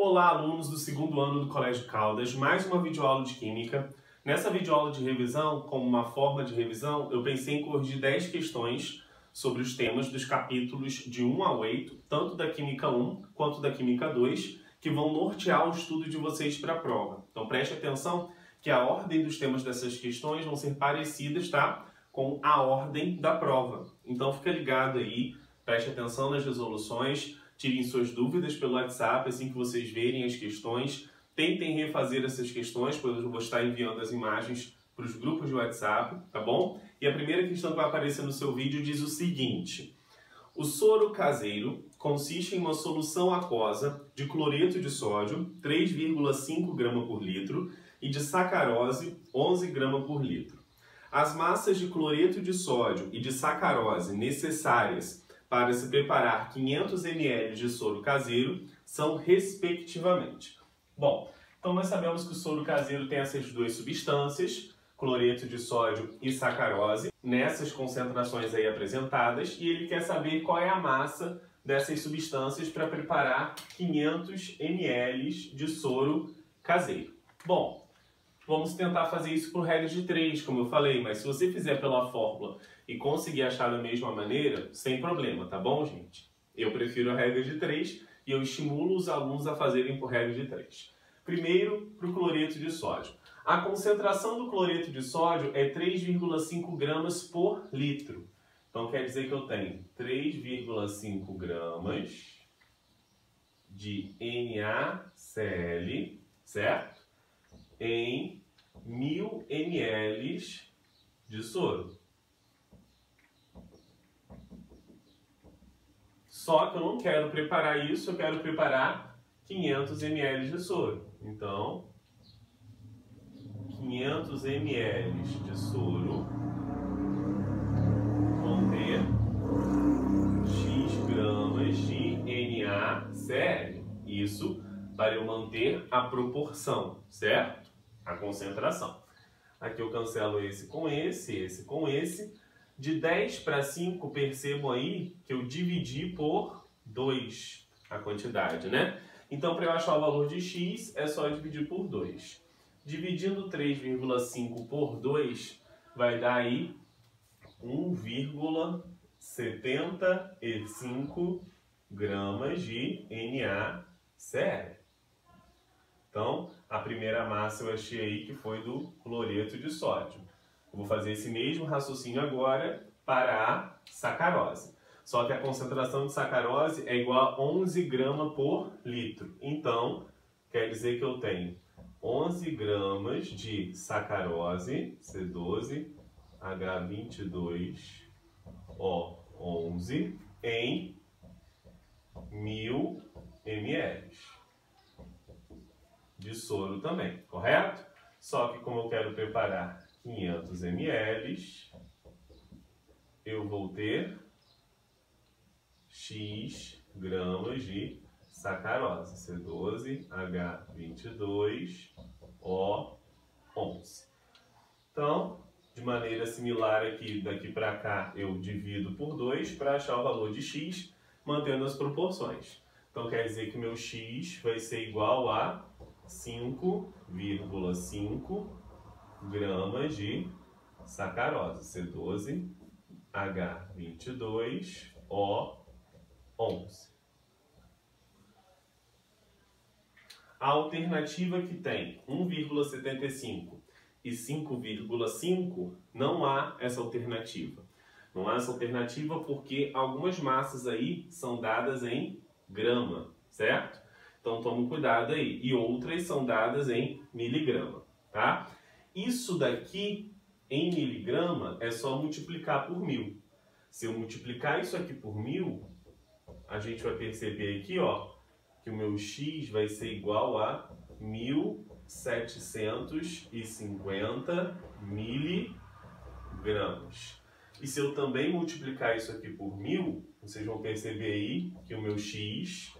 Olá, alunos do segundo ano do Colégio Caldas, mais uma videoaula de Química. Nessa videoaula de revisão, como uma forma de revisão, eu pensei em corrigir 10 questões sobre os temas dos capítulos de 1 a 8, tanto da Química 1 quanto da Química 2, que vão nortear o estudo de vocês para a prova. Então preste atenção que a ordem dos temas dessas questões vão ser parecidas, tá? Com a ordem da prova. Então fica ligado aí, preste atenção nas resoluções, tirem suas dúvidas pelo WhatsApp assim que vocês verem as questões. Tentem refazer essas questões, pois eu vou estar enviando as imagens para os grupos de WhatsApp, tá bom? E a primeira questão que vai aparecer no seu vídeo diz o seguinte: o soro caseiro consiste em uma solução aquosa de cloreto de sódio, 3,5 grama por litro, e de sacarose, 11 grama por litro. As massas de cloreto de sódio e de sacarose necessárias para se preparar 500 ml de soro caseiro são respectivamente. Bom, então nós sabemos que o soro caseiro tem essas duas substâncias, cloreto de sódio e sacarose, nessas concentrações aí apresentadas, e ele quer saber qual é a massa dessas substâncias para preparar 500 ml de soro caseiro. Bom, vamos tentar fazer isso por regra de 3, como eu falei, mas se você fizer pela fórmula e conseguir achar da mesma maneira, sem problema, tá bom, gente? Eu prefiro a regra de 3 e eu estimulo os alunos a fazerem por regra de 3. Primeiro, para o cloreto de sódio. A concentração do cloreto de sódio é 3,5 gramas por litro. Então quer dizer que eu tenho 3,5 gramas de NaCl, certo? Em 1000 ml de soro. Só que eu não quero preparar isso, eu quero preparar 500 ml de soro. Então, 500 ml de soro vão ter X gramas de NaCl. Isso para eu manter a proporção, certo? A concentração. Aqui eu cancelo esse com esse. De 10 para 5, percebam aí que eu dividi por 2 a quantidade, né? Então, para eu achar o valor de x, é só dividir por 2. Dividindo 3,5 por 2, vai dar aí 1,75 gramas de NaCl. Então, a primeira massa eu achei aí que foi do cloreto de sódio. Eu vou fazer esse mesmo raciocínio agora para a sacarose. Só que a concentração de sacarose é igual a 11 gramas por litro. Então, quer dizer que eu tenho 11 gramas de sacarose, C12H22O11, em 1000 ml de soro também, correto? Só que como eu quero preparar 500 ml, eu vou ter X gramas de sacarose, C12H22O11. Então, de maneira similar aqui, daqui para cá, eu divido por 2 para achar o valor de X, mantendo as proporções. Então, quer dizer que meu X vai ser igual a 5,5 gramas de sacarose, C12H22O11. A alternativa que tem 1,75 e 5,5, não há essa alternativa. Não há essa alternativa porque algumas massas aí são dadas em grama, certo? Então tome cuidado aí. E outras são dadas em miligrama, tá? Isso daqui em miligrama é só multiplicar por 1000. Se eu multiplicar isso aqui por 1000, a gente vai perceber aqui, ó, que o meu X vai ser igual a 1750 miligramas. E se eu também multiplicar isso aqui por 1000, vocês vão perceber aí que o meu X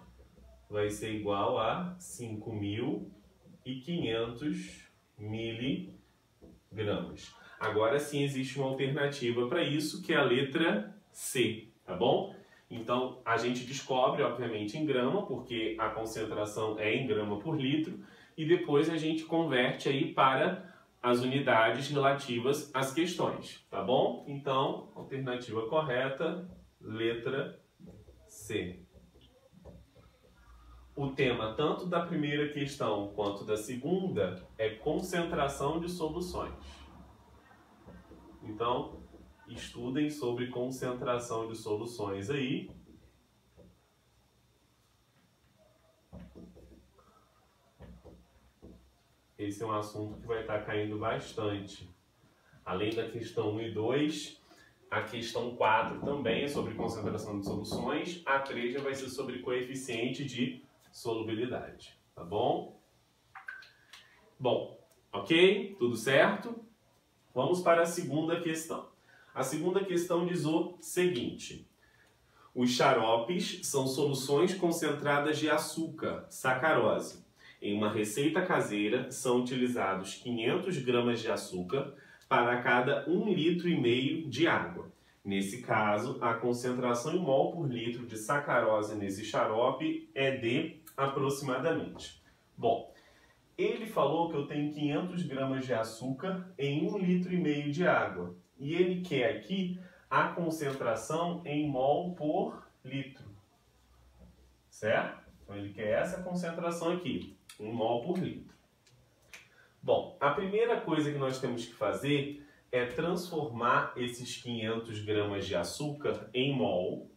vai ser igual a 5.500 miligramas. Agora sim existe uma alternativa para isso, que é a letra C, tá bom? Então, a gente descobre, obviamente, em grama, porque a concentração é em grama por litro, e depois a gente converte aí para as unidades relativas às questões, tá bom? Então, alternativa correta, letra C. O tema tanto da primeira questão quanto da segunda é concentração de soluções. Então, estudem sobre concentração de soluções aí. Esse é um assunto que vai estar caindo bastante. Além da questão 1 e 2, a questão 4 também é sobre concentração de soluções. A 3 já vai ser sobre coeficiente de solubilidade, tá bom? Bom, ok? Tudo certo? Vamos para a segunda questão. A segunda questão diz o seguinte: os xaropes são soluções concentradas de açúcar, sacarose. Em uma receita caseira, são utilizados 500 gramas de açúcar para cada 1,5 litro de água. Nesse caso, a concentração em mol por litro de sacarose nesse xarope é de aproximadamente. Bom, ele falou que eu tenho 500 gramas de açúcar em 1,5 litro de água. E ele quer aqui a concentração em mol por litro. Certo? Então ele quer essa concentração aqui, 1 mol por litro. Bom, a primeira coisa que nós temos que fazer é transformar esses 500 gramas de açúcar em mol.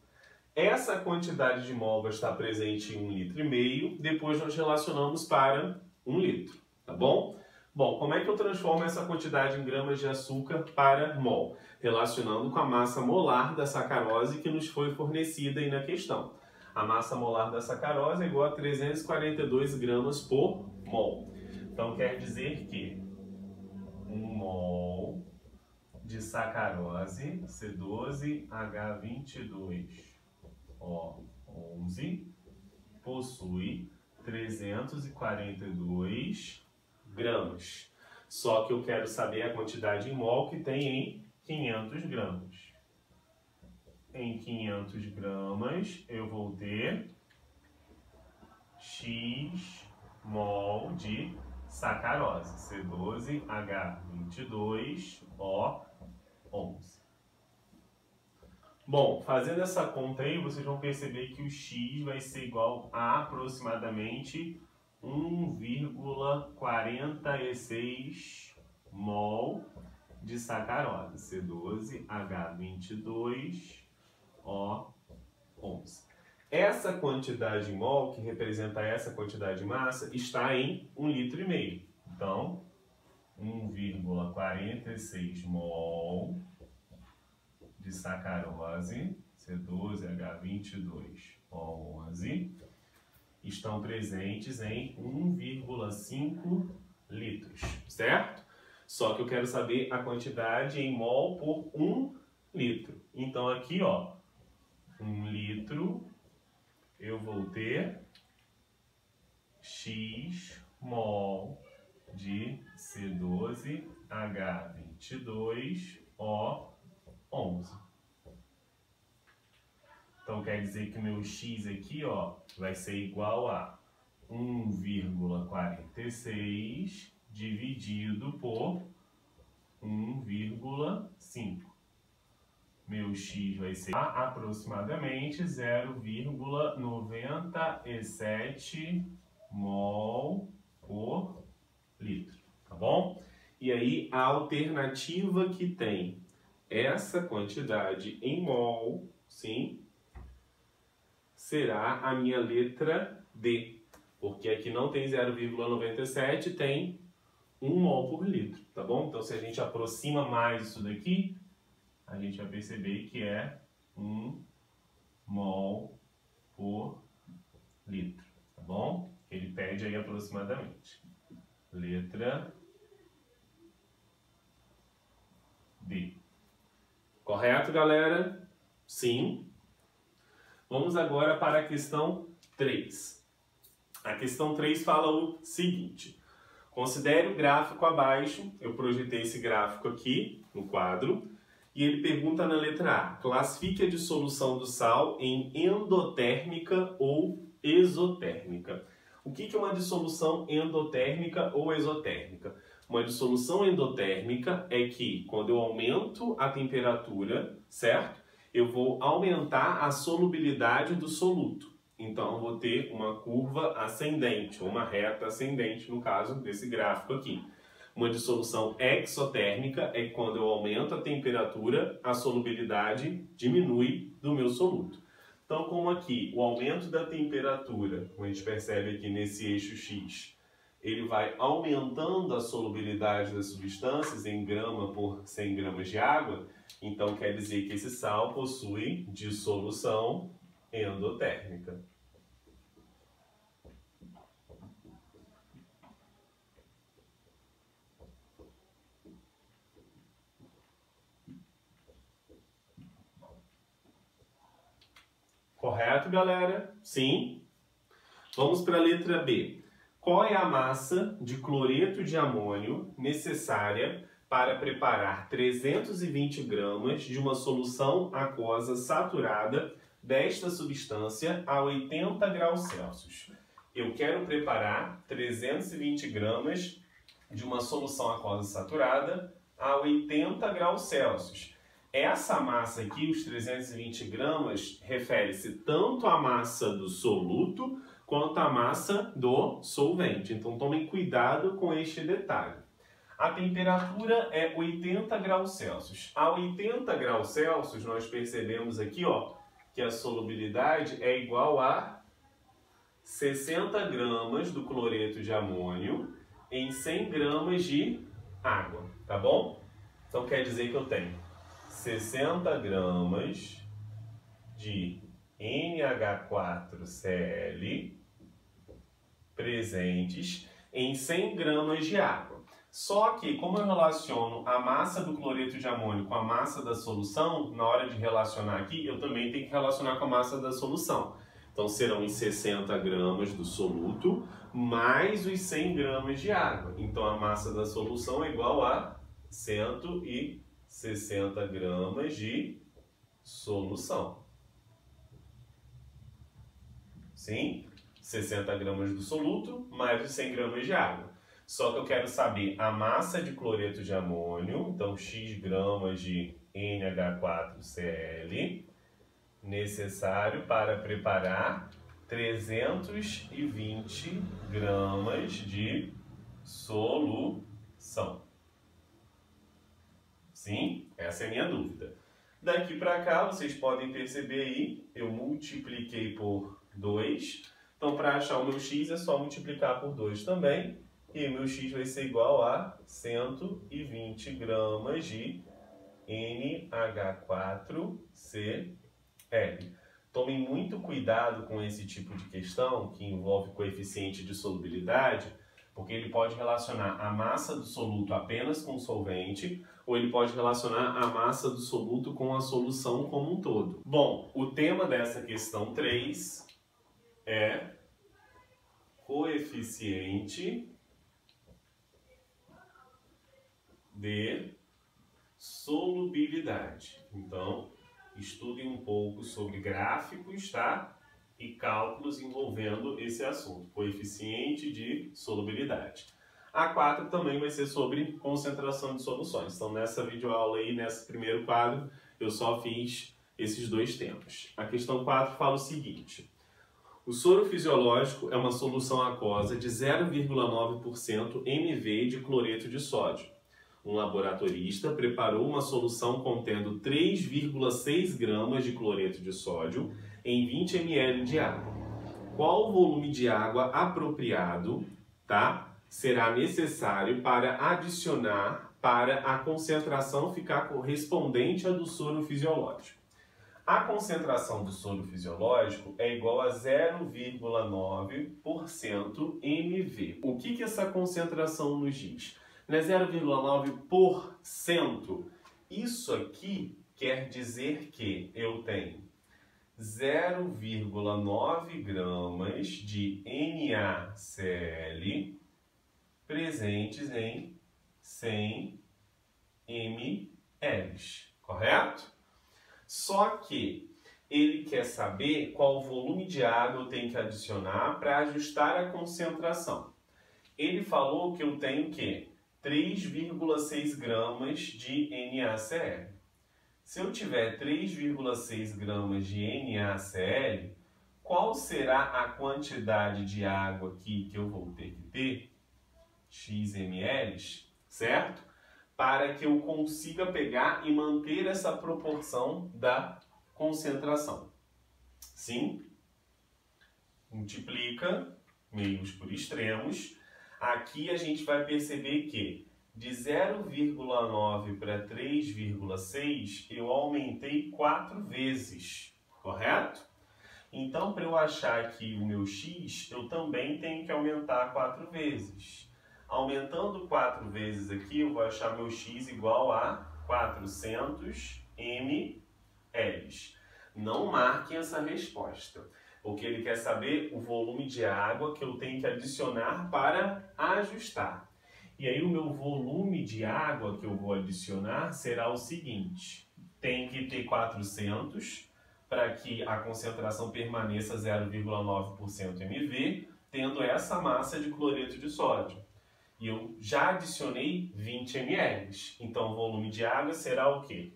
Essa quantidade de mol vai estar presente em 1,5 litro, depois nós relacionamos para 1 litro, tá bom? Bom, como é que eu transformo essa quantidade em gramas de açúcar para mol? Relacionando com a massa molar da sacarose que nos foi fornecida aí na questão. A massa molar da sacarose é igual a 342 gramas por mol. Então quer dizer que 1 mol de sacarose, C12H22O11, possui 342 gramas. Só que eu quero saber a quantidade em mol que tem em 500 gramas. Em 500 gramas eu vou ter X mol de sacarose, C12H22O11. Bom, fazendo essa conta aí, vocês vão perceber que o X vai ser igual a aproximadamente 1,46 mol de sacarose, C12H22O11. Essa quantidade em mol, que representa essa quantidade de massa, está em 1,5 litro. Então, 1,46 mol de sacarose, C12H22O11, estão presentes em 1,5 litros, certo? Só que eu quero saber a quantidade em mol por 1 litro. Então aqui, ó, 1 litro, eu vou ter X mol de C12H22O11. Então quer dizer que o meu X aqui, ó, vai ser igual a 1,46 dividido por 1,5. Meu X vai ser aproximadamente 0,97 mol por litro, tá bom? E aí a alternativa que tem essa quantidade em mol, sim, será a minha letra D, porque aqui não tem 0,97, tem 1 mol por litro, tá bom? Então se a gente aproxima mais isso daqui, a gente vai perceber que é 1 mol por litro, tá bom? Ele pede aí aproximadamente. Letra D. Correto, galera? Sim. Vamos agora para a questão 3. A questão 3 fala o seguinte: considere o gráfico abaixo. Eu projetei esse gráfico aqui no quadro. E ele pergunta na letra A, classifique a dissolução do sal em endotérmica ou exotérmica. O que é uma dissolução endotérmica ou exotérmica? Uma dissolução endotérmica é que, quando eu aumento a temperatura, certo? Eu vou aumentar a solubilidade do soluto. Então, eu vou ter uma curva ascendente, ou uma reta ascendente, no caso desse gráfico aqui. Uma dissolução exotérmica é quando eu aumento a temperatura, a solubilidade diminui do meu soluto. Então, como aqui o aumento da temperatura, como a gente percebe aqui nesse eixo X, ele vai aumentando a solubilidade das substâncias em grama por 100 gramas de água, então quer dizer que esse sal possui dissolução endotérmica. Correto, galera? Sim? Vamos para a letra B. Qual é a massa de cloreto de amônio necessária para preparar 320 gramas de uma solução aquosa saturada desta substância a 80 graus Celsius? Eu quero preparar 320 gramas de uma solução aquosa saturada a 80 graus Celsius. Essa massa aqui, os 320 gramas, refere-se tanto à massa do soluto quanto à massa do solvente. Então, tomem cuidado com este detalhe. A temperatura é 80 graus Celsius. A 80 graus Celsius, nós percebemos aqui, ó, que a solubilidade é igual a 60 gramas do cloreto de amônio em 100 gramas de água, tá bom? Então, quer dizer que eu tenho 60 gramas de NH4Cl presentes em 100 gramas de água. Só que, como eu relaciono a massa do cloreto de amônio com a massa da solução, na hora de relacionar aqui, eu também tenho que relacionar com a massa da solução. Então, serão os 60 gramas do soluto mais os 100 gramas de água. Então, a massa da solução é igual a 160 gramas de solução. Sim? 60 gramas do soluto mais os 100 gramas de água. Só que eu quero saber a massa de cloreto de amônio, então X gramas de NH4Cl, necessário para preparar 320 gramas de solução. Sim? Essa é a minha dúvida. Daqui para cá, vocês podem perceber aí, eu multipliquei por 2. Então, para achar o meu x, é só multiplicar por 2 também. E meu x vai ser igual a 120 gramas de NH4Cl. Tomem muito cuidado com esse tipo de questão, que envolve coeficiente de solubilidade, porque ele pode relacionar a massa do soluto apenas com o solvente, ou ele pode relacionar a massa do soluto com a solução como um todo. Bom, o tema dessa questão 3 é coeficiente de solubilidade. Então, estudem um pouco sobre gráficos, tá? E cálculos envolvendo esse assunto, coeficiente de solubilidade. A 4 também vai ser sobre concentração de soluções. Então, nessa videoaula aí, nesse primeiro quadro, eu só fiz esses dois temas. A questão 4 fala o seguinte: o soro fisiológico é uma solução aquosa de 0,9% mV de cloreto de sódio. Um laboratorista preparou uma solução contendo 3,6 gramas de cloreto de sódio em 20 ml de água. Qual o volume de água apropriado, tá, será necessário para adicionar para a concentração ficar correspondente à do soro fisiológico? A concentração do soro fisiológico é igual a 0,9% mV. O que essa concentração nos diz? Não é 0,9%. Isso aqui quer dizer que eu tenho 0,9 gramas de NaCl presentes em 100 ml. correto? Só que ele quer saber qual volume de água eu tenho que adicionar para ajustar a concentração. Ele falou que eu tenho o quê? 3,6 gramas de NaCl. Se eu tiver 3,6 gramas de NaCl, qual será a quantidade de água aqui que eu vou ter que ter? X ml, certo? Para que eu consiga pegar e manter essa proporção da concentração. Sim? Multiplica meios por extremos. Aqui a gente vai perceber que de 0,9 para 3,6 eu aumentei 4 vezes, correto? Então, para eu achar aqui o meu x, eu também tenho que aumentar 4 vezes. Aumentando 4 vezes aqui, eu vou achar meu x igual a 400 ml. Não marquem essa resposta, porque ele quer saber o volume de água que eu tenho que adicionar para ajustar. E aí o meu volume de água que eu vou adicionar será o seguinte: tem que ter 400 para que a concentração permaneça 0,9% mV, tendo essa massa de cloreto de sódio. E eu já adicionei 20 ml. Então o volume de água será o quê?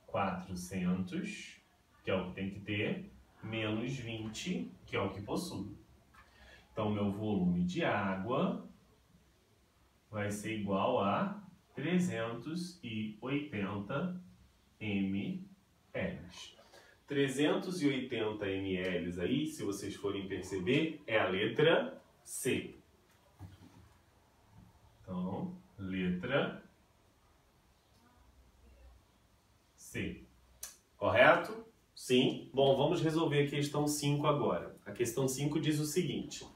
400, que é o que tem que ter, menos 20, que é o que possui. Então o meu volume de água vai ser igual a 380 ml. 380 ml aí, se vocês forem perceber, é a letra C. Então, letra C. Correto? Sim? Bom, vamos resolver a questão 5 agora. A questão 5 diz o seguinte: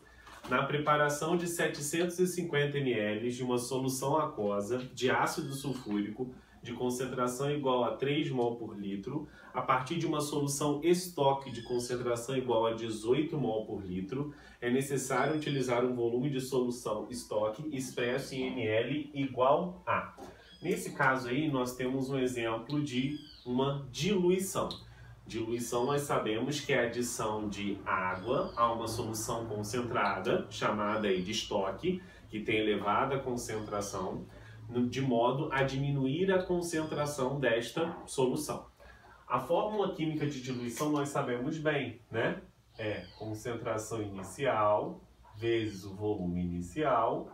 na preparação de 750 ml de uma solução aquosa de ácido sulfúrico de concentração igual a 3 mol por litro, a partir de uma solução estoque de concentração igual a 18 mol por litro, é necessário utilizar um volume de solução estoque expresso em ml igual a. Nesse caso aí, nós temos um exemplo de uma diluição. Diluição nós sabemos que é a adição de água a uma solução concentrada, chamada aí de estoque, que tem elevada concentração, de modo a diminuir a concentração desta solução. A fórmula química de diluição nós sabemos bem, né? É concentração inicial vezes o volume inicial,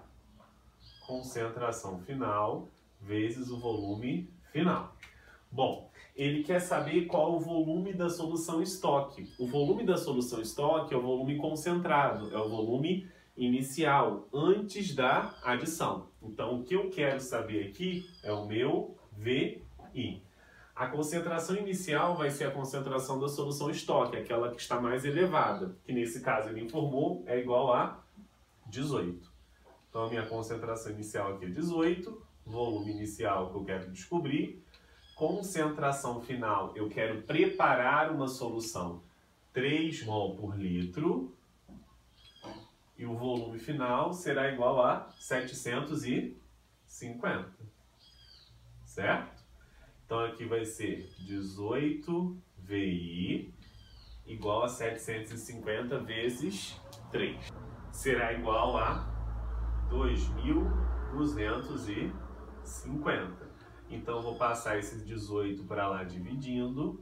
concentração final vezes o volume final. Bom, ele quer saber qual o volume da solução estoque. O volume da solução estoque é o volume concentrado, é o volume inicial, antes da adição. Então, o que eu quero saber aqui é o meu VI. A concentração inicial vai ser a concentração da solução estoque, aquela que está mais elevada, que nesse caso ele informou é igual a 18. Então, a minha concentração inicial aqui é 18, volume inicial que eu quero descobrir, concentração final, eu quero preparar uma solução 3 mol por litro, e o volume final será igual a 750, certo? Então aqui vai ser 18 VI igual a 750 vezes 3. Será igual a 2.250. Então eu vou passar esses 18 para lá dividindo.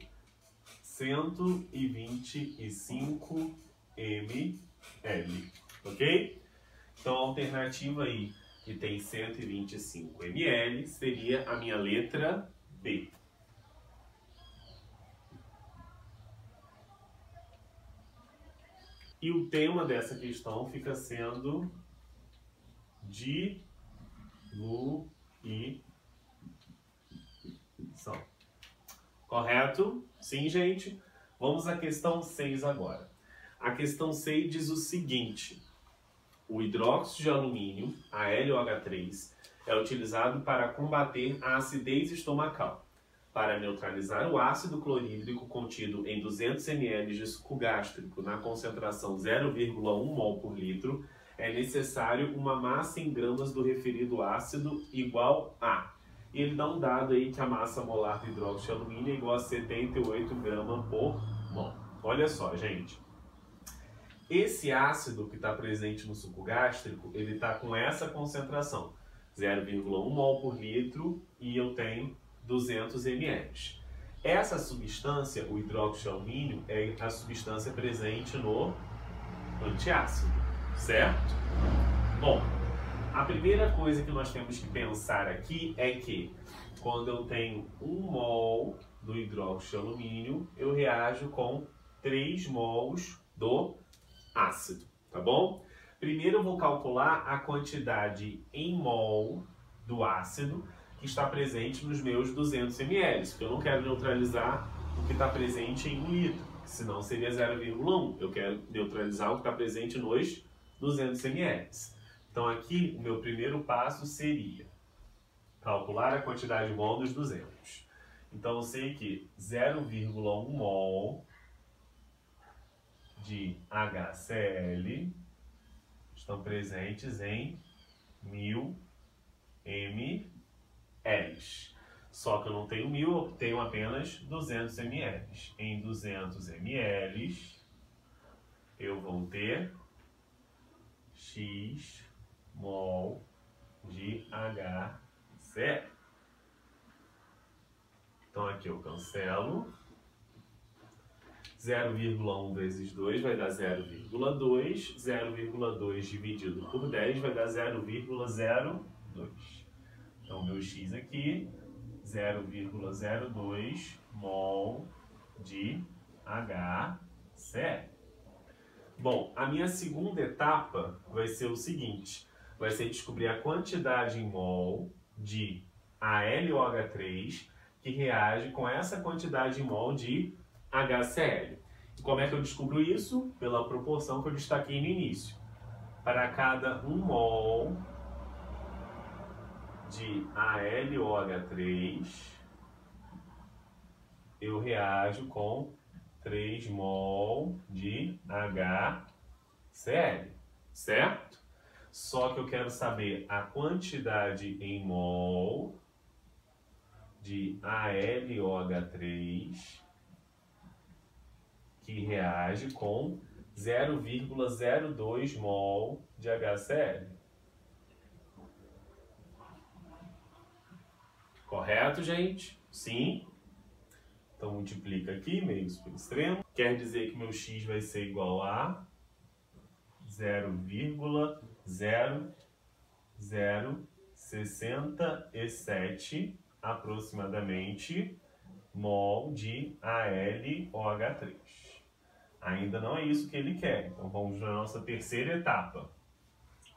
125 ml. Ok? Então a alternativa aí que tem 125 ml seria a minha letra B. E o tema dessa questão fica sendo diluição. Correto? Sim, gente? Vamos à questão 6 agora. A questão 6 diz o seguinte: o hidróxido de alumínio, AlOH3, é utilizado para combater a acidez estomacal. Para neutralizar o ácido clorídrico contido em 200 ml de suco gástrico na concentração 0,1 mol por litro, é necessário uma massa em gramas do referido ácido igual a. e ele dá um dado aí que a massa molar do hidróxido de alumínio é igual a 78 gramas por mol. Olha só, gente. Esse ácido que está presente no suco gástrico, ele está com essa concentração, 0,1 mol por litro, e eu tenho 200 ml. Essa substância, o hidróxido de alumínio, é a substância presente no antiácido, certo? Bom, a primeira coisa que nós temos que pensar aqui é que quando eu tenho 1 mol do hidróxido de alumínio, eu reajo com 3 mols do ácido, tá bom? Primeiro eu vou calcular a quantidade em mol do ácido que está presente nos meus 200 ml, porque eu não quero neutralizar o que está presente em 1 litro, senão seria 0,1. Eu quero neutralizar o que está presente nos 200 ml. Então aqui o meu primeiro passo seria calcular a quantidade de mol dos 200. Então eu sei que 0,1 mol de HCl estão presentes em 1000 ml. Só que eu não tenho 1000, eu tenho apenas 200 ml. Em 200 ml eu vou ter X mol de HCl. Então aqui eu cancelo. 0,1 vezes 2 vai dar 0,2. 0,2 dividido por 10 vai dar 0,02. Então, meu X aqui, 0,02 mol de HCl. Bom, a minha segunda etapa vai ser o seguinte. Vai ser descobrir a quantidade em mol de AlOH3 que reage com essa quantidade em mol de HCl. E como é que eu descubro isso? Pela proporção que eu destaquei no início. Para cada 1 mol de AlOH3, eu reajo com 3 mol de HCl, certo? Só que eu quero saber a quantidade em mol de AlOH3 que reage com 0,02 mol de HCl. Correto, gente? Sim. Então multiplica aqui, meios por extremo. Quer dizer que meu x vai ser igual a 0,0067 aproximadamente mol de AlOH3. Ainda não é isso que ele quer. Então vamos na nossa terceira etapa.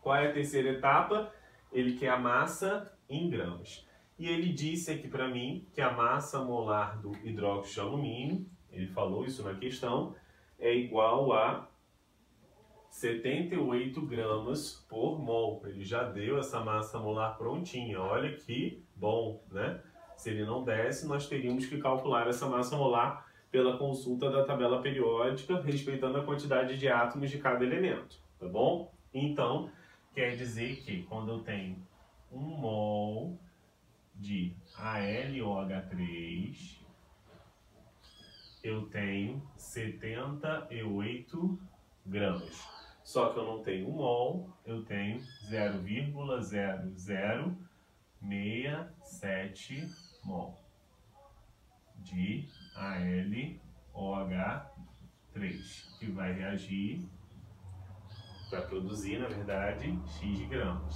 Qual é a terceira etapa? Ele quer a massa em gramas. E ele disse aqui para mim que a massa molar do hidróxido de alumínio, ele falou isso na questão, é igual a 78 gramas por mol. Ele já deu essa massa molar prontinha. Olha que bom, né? Se ele não desse, nós teríamos que calcular essa massa molar pela consulta da tabela periódica, respeitando a quantidade de átomos de cada elemento, tá bom? Então, quer dizer que quando eu tenho 1 mol de AlOH3, eu tenho 78 gramas. Só que eu não tenho 1 mol, eu tenho 0,0067 mol de AlOH3, que vai reagir para produzir, na verdade, X de gramas.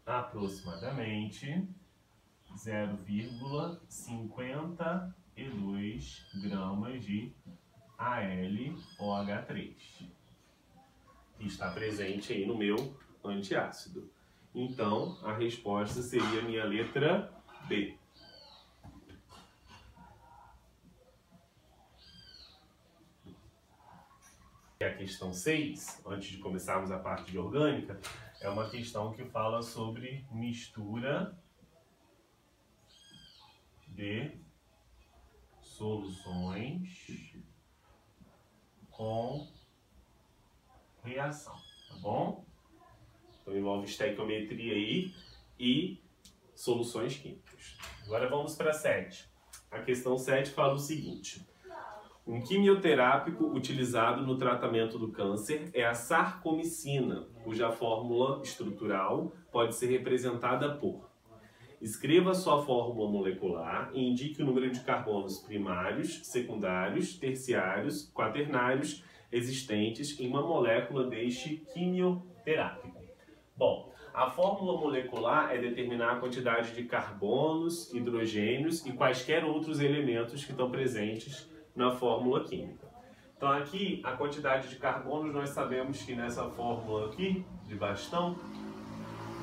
Aproximadamente 0,52 gramas de AlOH3, que está presente aí no meu antiácido. Então, a resposta seria a minha letra B. E a questão 6, antes de começarmos a parte de orgânica, é uma questão que fala sobre mistura de soluções com reação, tá bom? Então envolve estequiometria aí e soluções químicas. Agora vamos para 7. A questão 7 fala o seguinte. Um quimioterápico utilizado no tratamento do câncer é a sarcomicina, cuja fórmula estrutural pode ser representada por: escreva sua fórmula molecular e indique o número de carbonos primários, secundários, terciários, quaternários existentes em uma molécula deste quimioterápico. Bom, a fórmula molecular é determinar a quantidade de carbonos, hidrogênios e quaisquer outros elementos que estão presentes na fórmula química. Então aqui, a quantidade de carbonos, nós sabemos que nessa fórmula aqui, de bastão,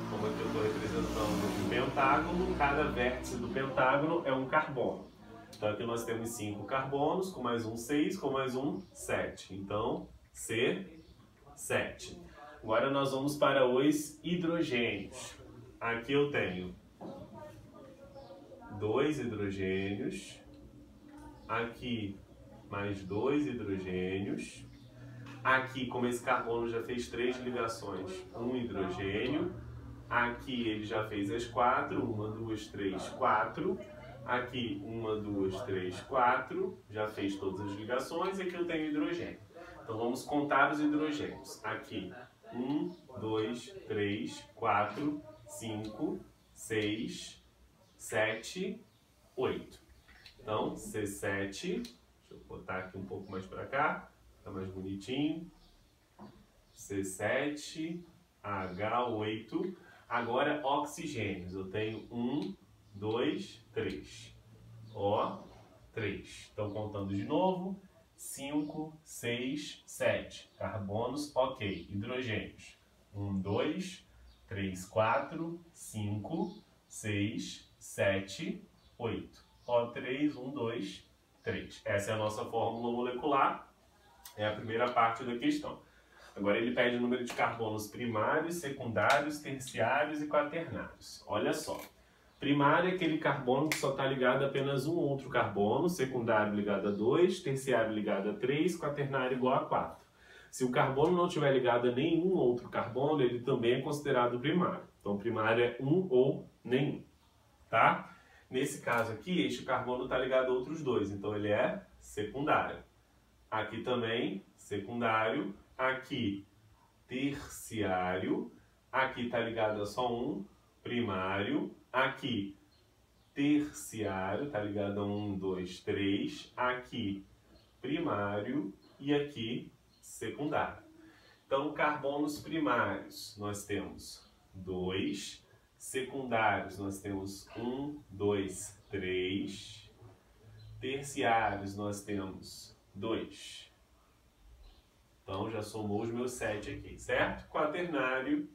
como aqui eu estou representando um pentágono, cada vértice do pentágono é um carbono. Então aqui nós temos 5 carbonos, com mais um 6, com mais um 7. Então, C7. Agora nós vamos para os hidrogênios. Aqui eu tenho 2 hidrogênios. Aqui mais 2 hidrogênios. Aqui, como esse carbono já fez 3 ligações, um hidrogênio. Aqui ele já fez as 4, 1, 2, 3, 4. Aqui 1, 2, 3, 4. Já fez todas as ligações e aqui eu tenho hidrogênio. Então vamos contar os hidrogênios. Aqui 1, 2, 3, 4, 5, 6, 7, 8. Então, C7, deixa eu botar aqui um pouco mais para cá, fica mais bonitinho. C7, H8. Agora, oxigênios. Eu tenho 1, 2, 3. O3. Então, contando de novo. 5, 6, 7. Carbonos, ok. Hidrogênios. 1, 2, 3, 4, 5, 6, 7, 8. O3, 1, 2, 3. Essa é a nossa fórmula molecular. É a primeira parte da questão. Agora ele pede o número de carbonos primários, secundários, terciários e quaternários. Olha só. Primário é aquele carbono que só está ligado a apenas um outro carbono, secundário ligado a 2, terciário ligado a 3, quaternário igual a 4. Se o carbono não tiver ligado a nenhum outro carbono, ele também é considerado primário. Então primário é um ou nenhum. Tá? Nesse caso aqui, este carbono está ligado a outros 2, então ele é secundário. Aqui também, secundário. Aqui, terciário. Aqui está ligado a só um, primário. Aqui, terciário, está ligado a 1, 2, 3. Aqui, primário. E aqui, secundário. Então, carbonos primários, nós temos 2. Secundários, nós temos 1, 2, 3. Terciários, nós temos 2. Então, já somou os meus 7 aqui, certo? Quaternário,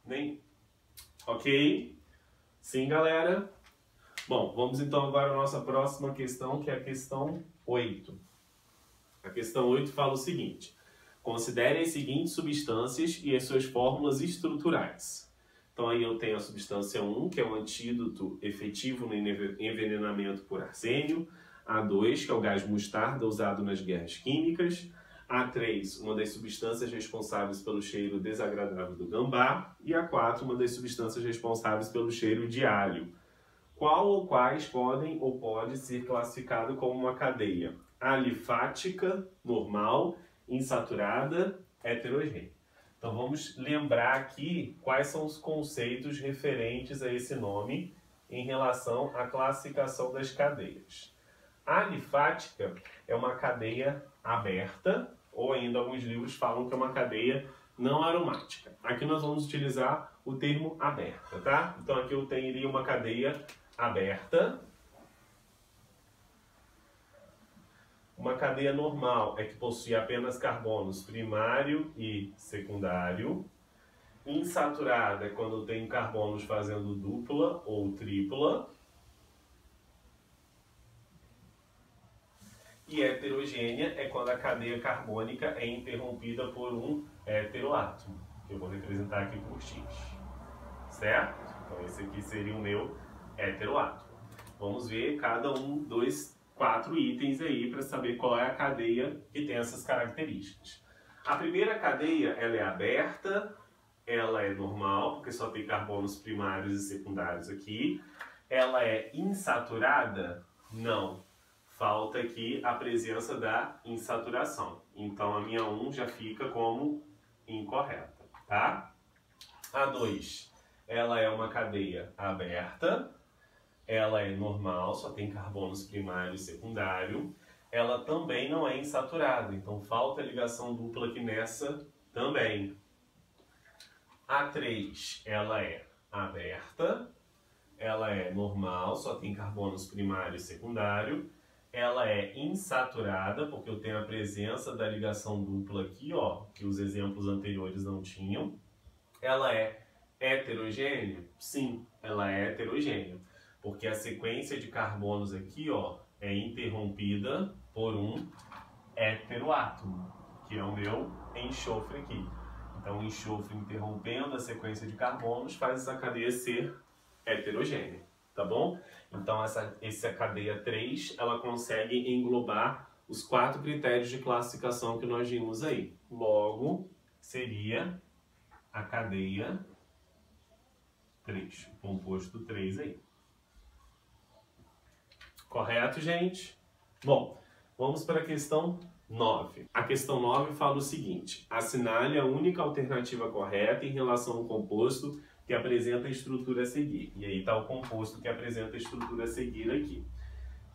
nem. Ok? Sim, galera? Bom, vamos então agora à nossa próxima questão, que é a questão 8. A questão 8 fala o seguinte. Considere as seguintes substâncias e as suas fórmulas estruturais. Então aí eu tenho a substância 1, que é o antídoto efetivo no envenenamento por arsênio. A2, que é o gás mostarda usado nas guerras químicas. A3, uma das substâncias responsáveis pelo cheiro desagradável do gambá. E A4, uma das substâncias responsáveis pelo cheiro de alho. Qual ou quais podem ou pode ser classificado como uma cadeia alifática, normal, insaturada, heterogênea? Então vamos lembrar aqui quais são os conceitos referentes a esse nome em relação à classificação das cadeias. A alifática é uma cadeia aberta, ou ainda alguns livros falam que é uma cadeia não aromática. Aqui nós vamos utilizar o termo aberta, tá? Então aqui eu teria uma cadeia aberta. Uma cadeia normal é que possui apenas carbonos primário e secundário. Insaturada é quando tem carbonos fazendo dupla ou tripla. E heterogênea é quando a cadeia carbônica é interrompida por um heteroátomo, que eu vou representar aqui por X. Certo? Então esse aqui seria o meu heteroátomo. Vamos ver cada um, 2, 4 itens aí para saber qual é a cadeia que tem essas características. A primeira cadeia ela é aberta, ela é normal, porque só tem carbonos primários e secundários aqui. Ela é insaturada? Não. Falta aqui a presença da insaturação. Então a minha 1 já fica como incorreta, tá? A 2, ela é uma cadeia aberta. Ela é normal, só tem carbonos primário e secundário. Ela também não é insaturada, então falta ligação dupla aqui nessa também. A 3, ela é aberta, ela é normal, só tem carbonos primário e secundário. Ela é insaturada, porque eu tenho a presença da ligação dupla aqui, ó, que os exemplos anteriores não tinham. Ela é heterogênea? Sim, ela é heterogênea, porque a sequência de carbonos aqui, ó, é interrompida por um heteroátomo, que é o meu enxofre aqui. Então, o enxofre interrompendo a sequência de carbonos faz essa cadeia ser heterogênea, tá bom? Então, essa cadeia 3, ela consegue englobar os 4 critérios de classificação que nós vimos aí. Logo, seria a cadeia 3, o composto 3 aí. Correto, gente? Bom, vamos para a questão 9. A questão 9 fala o seguinte: assinale a única alternativa correta em relação ao composto que apresenta a estrutura a seguir. E aí está o composto que apresenta a estrutura a seguir aqui.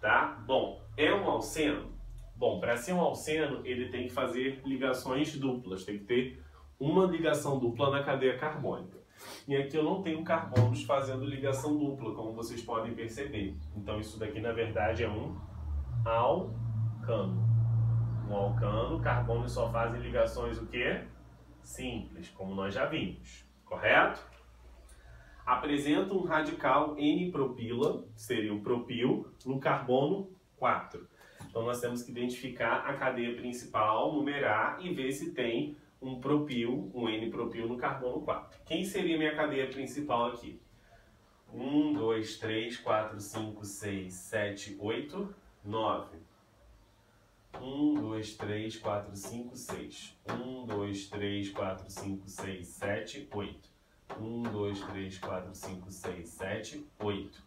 Tá? Bom, é um alceno? Bom, para ser um alceno, ele tem que fazer ligações duplas, tem que ter uma ligação dupla na cadeia carbônica. E aqui eu não tenho carbonos fazendo ligação dupla, como vocês podem perceber. Então isso daqui, na verdade, é um alcano. Um alcano, carbonos só fazem ligações o quê? Simples, como nós já vimos. Correto? Apresenta um radical N-propila, seria o propil, no carbono 4. Então nós temos que identificar a cadeia principal, numerar e ver se tem um propil, um N-propil no carbono 4. Quem seria minha cadeia principal aqui? 1, 2, 3, 4, 5, 6, 7, 8, 9. 1, 2, 3, 4, 5, 6. 1, 2, 3, 4, 5, 6, 7, 8. 1, 2, 3, 4, 5, 6, 7, 8.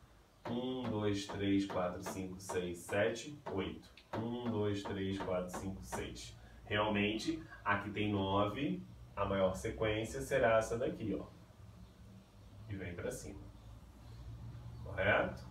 1, 2, 3, 4, 5, 6, 7, 8. 1, 2, 3, 4, 5, 6. Realmente, aqui tem 9, a maior sequência será essa daqui, ó. E vem para cima. Correto?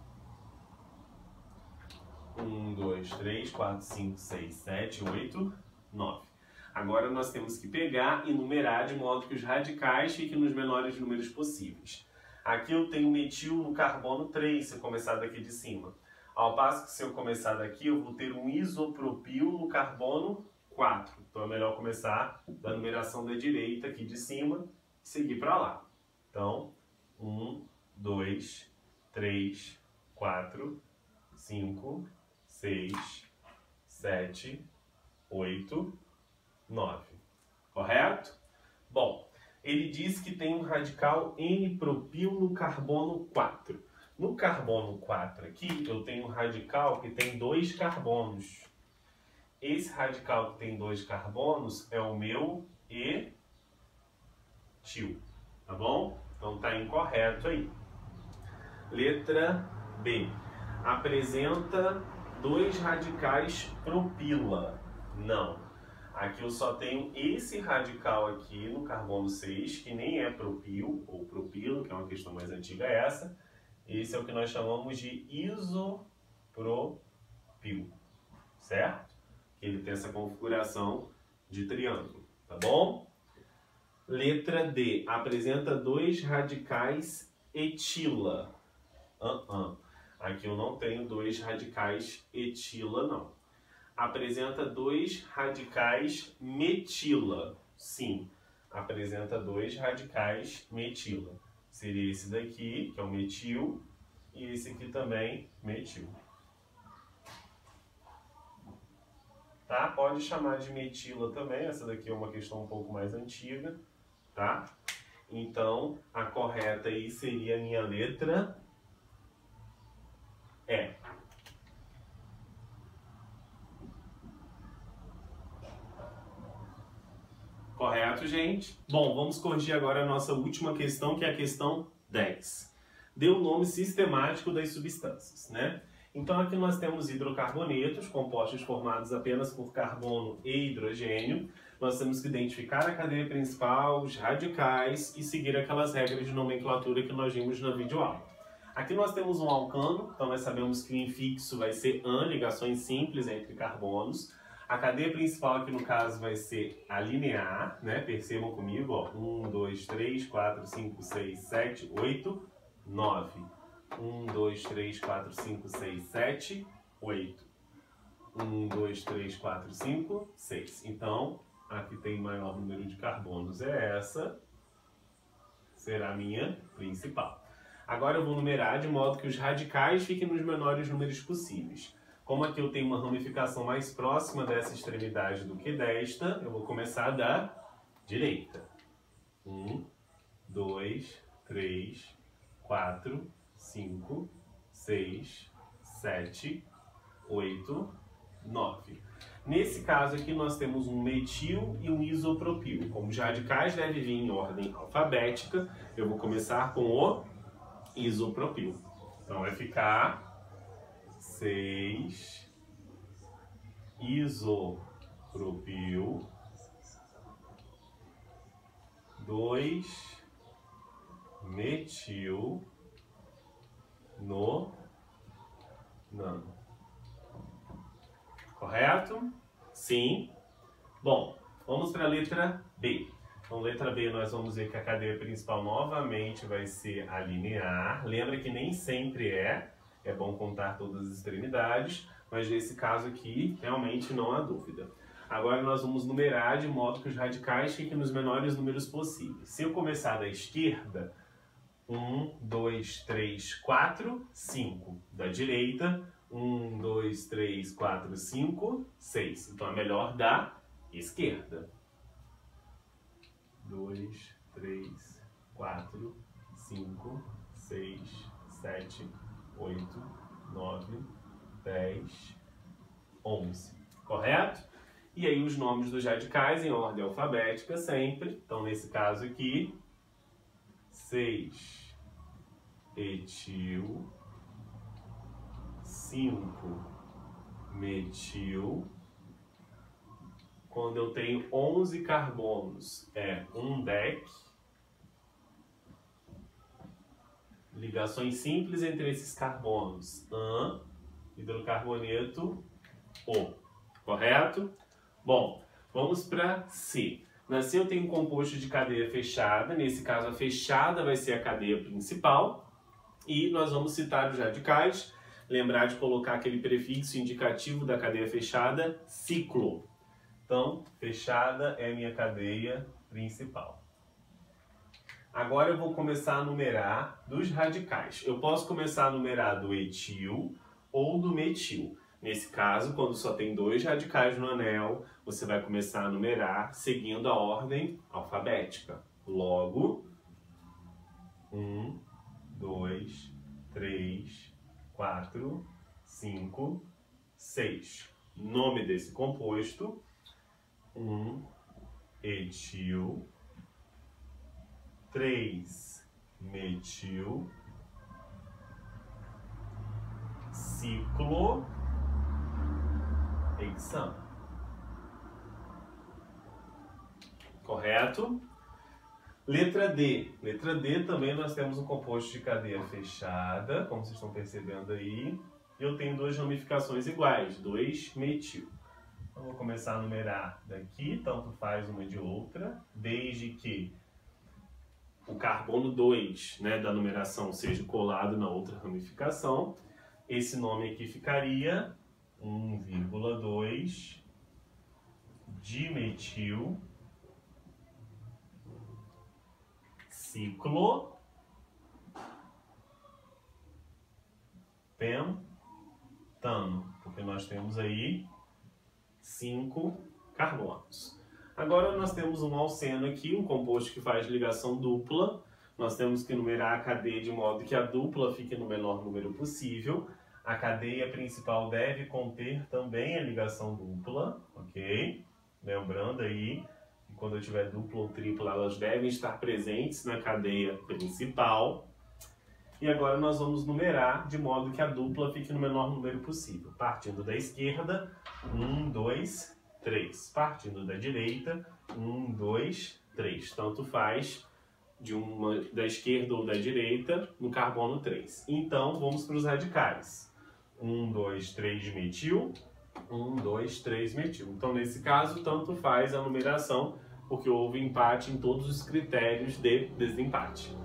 1, 2, 3, 4, 5, 6, 7, 8, 9. Agora nós temos que pegar e numerar de modo que os radicais fiquem nos menores números possíveis. Aqui eu tenho metil no carbono 3, se eu começar daqui de cima. Ao passo que se eu começar daqui, eu vou ter um isopropil no carbono 4. Então é melhor começar da numeração da direita aqui de cima e seguir para lá. Então, 1, 2, 3, 4, 5, 6, 7, 8, 9. Correto? Bom, ele diz que tem um radical N-propil no carbono 4. No carbono 4 aqui, eu tenho um radical que tem 2 carbonos. Esse radical que tem 2 carbonos é o meu etil. Tá bom? Então tá incorreto aí. Letra B. Apresenta 2 radicais propila. Não. Aqui eu só tenho esse radical aqui no carbono 6, que nem é propil, ou propilo, que é uma questão mais antiga essa. Esse é o que nós chamamos de isopropil, certo? Ele tem essa configuração de triângulo, tá bom? Letra D. Apresenta 2 radicais etila. Aqui eu não tenho 2 radicais etila, não. Apresenta 2 radicais metila. Sim, apresenta 2 radicais metila. Seria esse daqui, que é o metil, e esse aqui também, metil. Tá? Pode chamar de metila também, essa daqui é uma questão um pouco mais antiga, tá? Então, a correta aí seria a minha letra E. Correto? Correto, gente? Bom, vamos corrigir agora a nossa última questão, que é a questão 10. Dê o nome sistemático das substâncias, né? Então aqui nós temos hidrocarbonetos, compostos formados apenas por carbono e hidrogênio. Nós temos que identificar a cadeia principal, os radicais e seguir aquelas regras de nomenclatura que nós vimos na videoaula. Aqui nós temos um alcano, então nós sabemos que o infixo vai ser AN, ligações simples entre carbonos. A cadeia principal aqui no caso vai ser a linear, né? Percebam comigo, ó. 1, 2, 3, 4, 5, 6, 7, 8, 9. 1, 2, 3, 4, 5, 6, 7, 8. 1, 2, 3, 4, 5, 6. Então, aqui tem maior número de carbonos, é essa. Será a minha principal. Agora eu vou numerar de modo que os radicais fiquem nos menores números possíveis. Como aqui eu tenho uma ramificação mais próxima dessa extremidade do que desta, eu vou começar da direita. 1, 2, 3, 4, 5, 6, 7, 8, 9. Nesse caso aqui nós temos um metil e um isopropil. Como os radicais devem vir em ordem alfabética, eu vou começar com o isopropil. Então vai ficar 6 isopropil, 2 metil no nano. Correto? Sim. Bom, vamos para a letra B. Então, letra B, nós vamos ver que a cadeia principal novamente vai ser a linear. Lembra que nem sempre é bom contar todas as extremidades, mas nesse caso aqui, realmente não há dúvida. Agora nós vamos numerar de modo que os radicais fiquem nos menores números possíveis. Se eu começar da esquerda, 1, 2, 3, 4, 5. Da direita, 1, 2, 3, 4, 5, 6. Então é melhor da esquerda. 2, 3, 4, 5, 6, 7, 8, 9, 10, 11. Correto? E aí os nomes dos radicais em ordem alfabética sempre. Então nesse caso aqui, 6 etil, 5 metil. Quando eu tenho 11 carbonos, é um DEC. Ligações simples entre esses carbonos. AN, hidrocarboneto, O. Correto? Bom, vamos para C. Na C eu tenho um composto de cadeia fechada. Nesse caso, a fechada vai ser a cadeia principal. E nós vamos citar os radicais. Lembrar de colocar aquele prefixo indicativo da cadeia fechada, ciclo. Então, fechada é a minha cadeia principal. Agora eu vou começar a numerar dos radicais. Eu posso começar a numerar do etil ou do metil. Nesse caso, quando só tem 2 radicais no anel, você vai começar a numerar seguindo a ordem alfabética. Logo, 1, 2, 3, 4, 5, 6. Nome desse composto: 1 etil, 3 metil, ciclohexano. Correto? Letra D. Letra D também nós temos um composto de cadeia fechada, como vocês estão percebendo aí. E eu tenho 2 ramificações iguais, 2 metil. Então, vou começar a numerar daqui, tanto faz uma de outra, desde que o carbono 2, né, da numeração seja colado na outra ramificação. Esse nome aqui ficaria 1,2 dimetil ciclo pentano, porque nós temos aí 5 carbonos. Agora nós temos um alceno aqui, um composto que faz ligação dupla. Nós temos que numerar a cadeia de modo que a dupla fique no menor número possível. A cadeia principal deve conter também a ligação dupla, ok? Lembrando aí E quando eu tiver dupla ou tripla, elas devem estar presentes na cadeia principal. E agora nós vamos numerar de modo que a dupla fique no menor número possível. Partindo da esquerda, 1, 2, 3. Partindo da direita, 1, 2, 3. Tanto faz da esquerda ou da direita no carbono 3. Então, vamos para os radicais. 1, 2, 3 metil. 1, 2, 3 metil. Então, nesse caso, tanto faz a numeração, porque houve empate em todos os critérios de desempate.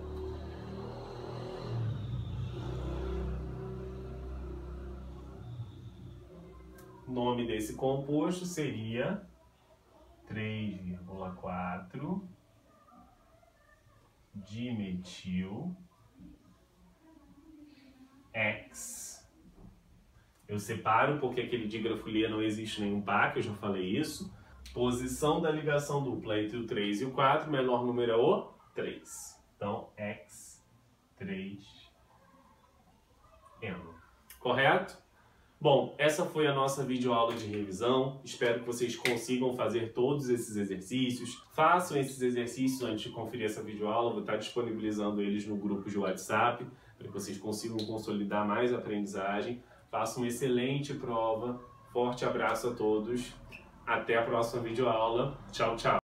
O nome desse composto seria 3,4 dimetil X. Eu separo porque aquele dígrafo Lia não existe nenhum par, que eu já falei isso. Posição da ligação dupla entre o 3 e o 4, menor número é o 3. Então, X3N. Correto? Bom, essa foi a nossa videoaula de revisão. Espero que vocês consigam fazer todos esses exercícios. Façam esses exercícios antes de conferir essa videoaula. Vou estar disponibilizando eles no grupo de WhatsApp, para que vocês consigam consolidar mais a aprendizagem. Façam uma excelente prova. Forte abraço a todos. Até a próxima videoaula. Tchau, tchau.